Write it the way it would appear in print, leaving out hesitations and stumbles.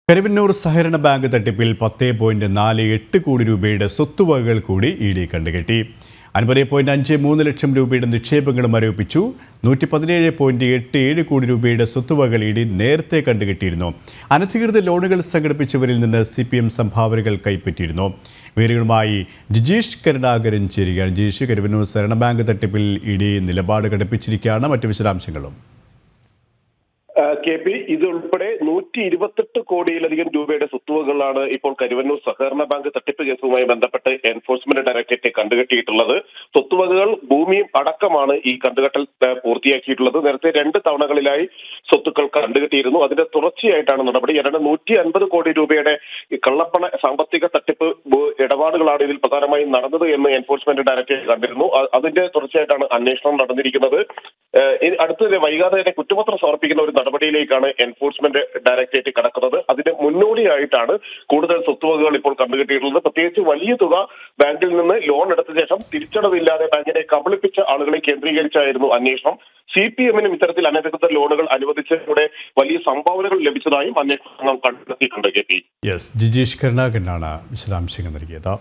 കരുവന്നൂർ സഹകരണ ബാങ്ക് തട്ടിപ്പിൽ 10.48 കോടി രൂപയുടെ സ്വത്തുവകകൾ കൂടി ഇഡി കണ്ടുകെട്ടി. 50.53 ലക്ഷം രൂപയുടെ നിക്ഷേപങ്ങളും ആരോപിച്ചു. 117.87 കോടി രൂപയുടെ സ്വത്തുവകകൾ ഇഡി നേരത്തെ കണ്ടുകെട്ടിയിരുന്നു. അനധികൃത ലോണുകൾ സംഘടിപ്പിച്ചവരിൽ നിന്ന് CPM സംഭാവനകൾ കൈപ്പറ്റിയിരുന്നു. വിവരങ്ങളുമായി ജിജീഷ് കരുണാകരൻ ചേരുകയാണ്. ജിജീഷ്, കരുവന്നൂർ സഹകരണ ബാങ്ക് തട്ടിപ്പിൽ ഇഡി നിലപാട് ഘടിപ്പിച്ചിരിക്കുകയാണ്. മറ്റു വിശദാംശങ്ങളും KP ഇതുൾപ്പെടെ 128 കോടിയിലധികം രൂപയുടെ സ്വത്തുവകകളാണ് ഇപ്പോൾ കരുവന്നൂർ സഹകരണ ബാങ്ക് തട്ടിപ്പ് കേസുമായി ബന്ധപ്പെട്ട് എൻഫോഴ്സ്മെന്റ് ഡയറക്ടറേറ്റ് കണ്ടുകെട്ടിയിട്ടുള്ളത്. സ്വത്തുവകകൾ ഭൂമിയും അടക്കമാണ് ഈ കണ്ടുകെട്ടൽ പൂർത്തിയാക്കിയിട്ടുള്ളത്. നേരത്തെ 2 തവണകളിലായി സ്വത്തുക്കൾ കണ്ടുകെട്ടിയിരുന്നു. അതിന്റെ തുടർച്ചയായിട്ടാണ് നടപടി. 150 കോടി രൂപയുടെ കള്ളപ്പണ സാമ്പത്തിക തട്ടിപ്പ് ഇടപാടുകളാണ് ഇതിൽ പ്രധാനമായും നടന്നത് എന്ന് എൻഫോഴ്സ്മെന്റ് ഡയറക്ടറേറ്റ് കണ്ടിരുന്നു. അതിന്റെ തുടർച്ചയായിട്ടാണ് അന്വേഷണം നടന്നിരിക്കുന്നത്. അടുത്ത വൈകാതെ തന്നെ കുറ്റപത്രം സമർപ്പിക്കുന്ന ഒരു നടപടിയിലേക്കാണ് എൻഫോഴ്സ്മെന്റ് ഡയറക്ടറേറ്റ് കടക്കുന്നത്. അതിന് മുന്നോടിയായിട്ടാണ് കൂടുതൽ സ്വത്തുവകകൾ ഇപ്പോൾ കണ്ടുകെട്ടിയിട്ടുള്ളത്. പ്രത്യേകിച്ച് വലിയ തുക ബാങ്കിൽ നിന്ന് ലോൺ എടുത്ത ശേഷം തിരിച്ചടവില്ലാതെ ബാങ്കിനെ കബളിപ്പിച്ച ആളുകളെ കേന്ദ്രീകരിച്ചായിരുന്നു അന്വേഷണം. CPMനും ഇത്തരത്തിൽ അനധികൃത ലോണുകൾ അനുവദിച്ചതിലൂടെ വലിയ സംഭാവനകൾ ലഭിച്ചതായും അന്വേഷണം കണ്ടെത്തിയിട്ടുണ്ട്. KP ജിജീഷ് കരുണാകരനാണ് വിശദാംശങ്ങൾ നൽകിയത്.